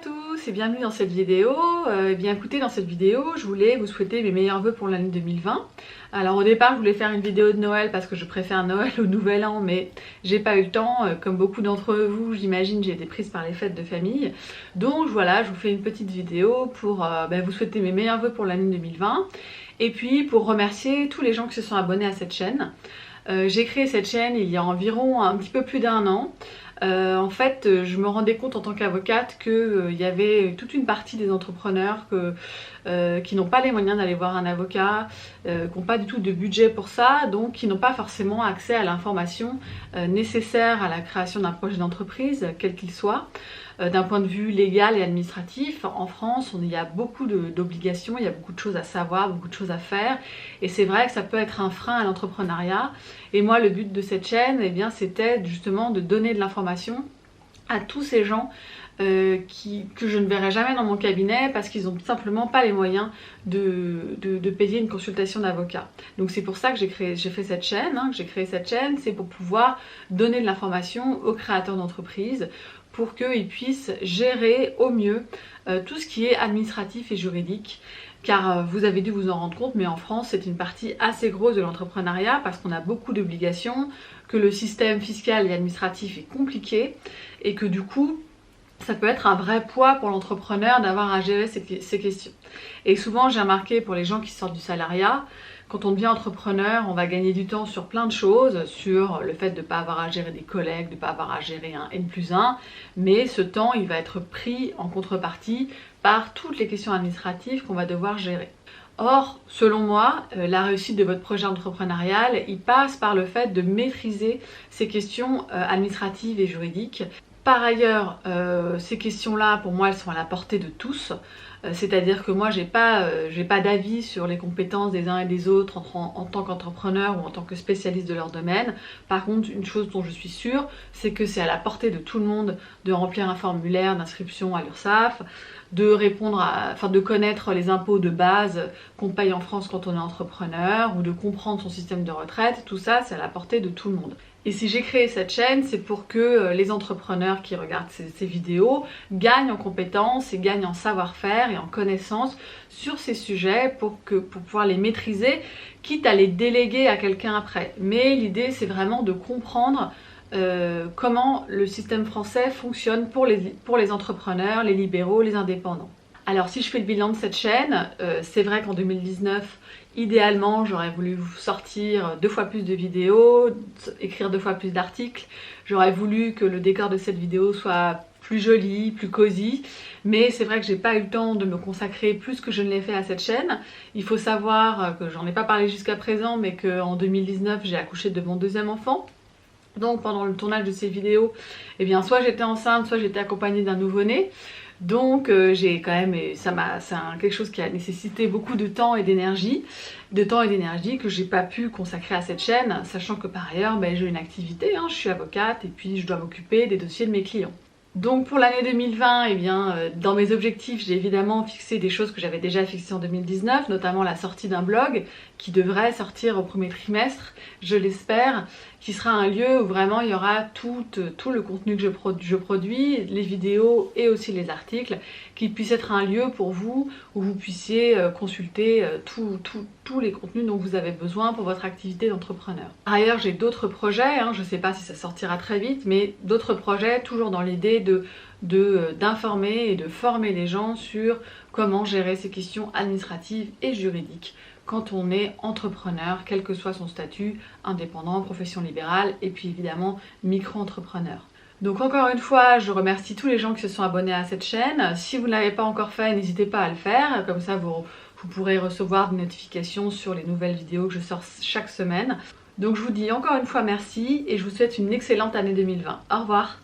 tous et bienvenue dans cette vidéo. Bien écoutez, dans cette vidéo, je voulais vous souhaiter mes meilleurs vœux pour l'année 2020. Alors au départ, je voulais faire une vidéo de Noël parce que je préfère Noël au Nouvel An, mais j'ai pas eu le temps. Comme beaucoup d'entre vous, j'imagine, j'ai été prise par les fêtes de famille. Donc voilà, je vous fais une petite vidéo pour vous souhaiter mes meilleurs vœux pour l'année 2020 et puis pour remercier tous les gens qui se sont abonnés à cette chaîne. J'ai créé cette chaîne il y a environ un petit peu plus d'1 an. En fait, je me rendais compte en tant qu'avocate qu'il y avait toute une partie des entrepreneurs qui n'ont pas les moyens d'aller voir un avocat, qui n'ont pas du tout de budget pour ça, donc qui n'ont pas forcément accès à l'information nécessaire à la création d'un projet d'entreprise, quel qu'il soit. D'un point de vue légal et administratif, en France, il y a beaucoup d'obligations, il y a beaucoup de choses à savoir, beaucoup de choses à faire, et c'est vrai que ça peut être un frein à l'entrepreneuriat. Et moi, le but de cette chaîne, eh bien, c'était justement de donner de l'information à tous ces gens que je ne verrai jamais dans mon cabinet parce qu'ils n'ont tout simplement pas les moyens de payer une consultation d'avocat. Donc c'est pour ça que j'ai créé cette chaîne, c'est pour pouvoir donner de l'information aux créateurs d'entreprises pour qu'ils puissent gérer au mieux tout ce qui est administratif et juridique. Car vous avez dû vous en rendre compte, mais en France c'est une partie assez grosse de l'entrepreneuriat parce qu'on a beaucoup d'obligations, que le système fiscal et administratif est compliqué et que du coup ça peut être un vrai poids pour l'entrepreneur d'avoir à gérer ces questions. Et souvent j'ai remarqué pour les gens qui sortent du salariat, quand on devient entrepreneur, on va gagner du temps sur plein de choses, sur le fait de ne pas avoir à gérer des collègues, de ne pas avoir à gérer un N+1, mais ce temps il va être pris en contrepartie par toutes les questions administratives qu'on va devoir gérer. Or, selon moi, la réussite de votre projet entrepreneurial, il passe par le fait de maîtriser ces questions administratives et juridiques. Par ailleurs, ces questions-là, pour moi, elles sont à la portée de tous. C'est-à-dire que moi, j'ai pas d'avis sur les compétences des uns et des autres en tant qu'entrepreneur ou en tant que spécialiste de leur domaine. Par contre, une chose dont je suis sûre, c'est que c'est à la portée de tout le monde de remplir un formulaire d'inscription à l'URSSAF, de connaître les impôts de base qu'on paye en France quand on est entrepreneur, ou de comprendre son système de retraite. Tout ça, c'est à la portée de tout le monde. Et si j'ai créé cette chaîne, c'est pour que les entrepreneurs qui regardent ces vidéos gagnent en compétences et gagnent en savoir-faire et en connaissances sur ces sujets pour pouvoir les maîtriser, quitte à les déléguer à quelqu'un après. Mais l'idée, c'est vraiment de comprendre comment le système français fonctionne pour les entrepreneurs, les libéraux, les indépendants. Alors si je fais le bilan de cette chaîne, c'est vrai qu'en 2019, idéalement, j'aurais voulu sortir 2 fois plus de vidéos, écrire 2 fois plus d'articles. J'aurais voulu que le décor de cette vidéo soit plus joli, plus cosy. Mais c'est vrai que j'ai pas eu le temps de me consacrer plus que je ne l'ai fait à cette chaîne. Il faut savoir que j'en ai pas parlé jusqu'à présent, mais qu'en 2019, j'ai accouché de mon 2e enfant. Donc pendant le tournage de ces vidéos, eh bien, soit j'étais enceinte, soit j'étais accompagnée d'un nouveau-né. Donc j'ai quand même, c'est quelque chose qui a nécessité beaucoup de temps et d'énergie que j'ai pas pu consacrer à cette chaîne, sachant que par ailleurs j'ai une activité, je suis avocate et puis je dois m'occuper des dossiers de mes clients. Donc pour l'année 2020, eh bien, dans mes objectifs, j'ai évidemment fixé des choses que j'avais déjà fixées en 2019, notamment la sortie d'un blog qui devrait sortir au 1er trimestre, je l'espère, qui sera un lieu où vraiment il y aura tout le contenu que je produis, les vidéos et aussi les articles, qui puisse être un lieu pour vous où vous puissiez consulter tous les contenus dont vous avez besoin pour votre activité d'entrepreneur. Par ailleurs, j'ai d'autres projets, je ne sais pas si ça sortira très vite, mais d'autres projets toujours dans l'idée d'informer et de former les gens sur comment gérer ces questions administratives et juridiques quand on est entrepreneur, quel que soit son statut, indépendant, profession libérale et puis évidemment micro-entrepreneur. Donc encore une fois, je remercie tous les gens qui se sont abonnés à cette chaîne. Si vous ne l'avez pas encore fait, n'hésitez pas à le faire, comme ça vous pourrez recevoir des notifications sur les nouvelles vidéos que je sors chaque semaine. Donc je vous dis encore une fois merci et je vous souhaite une excellente année 2020. Au revoir.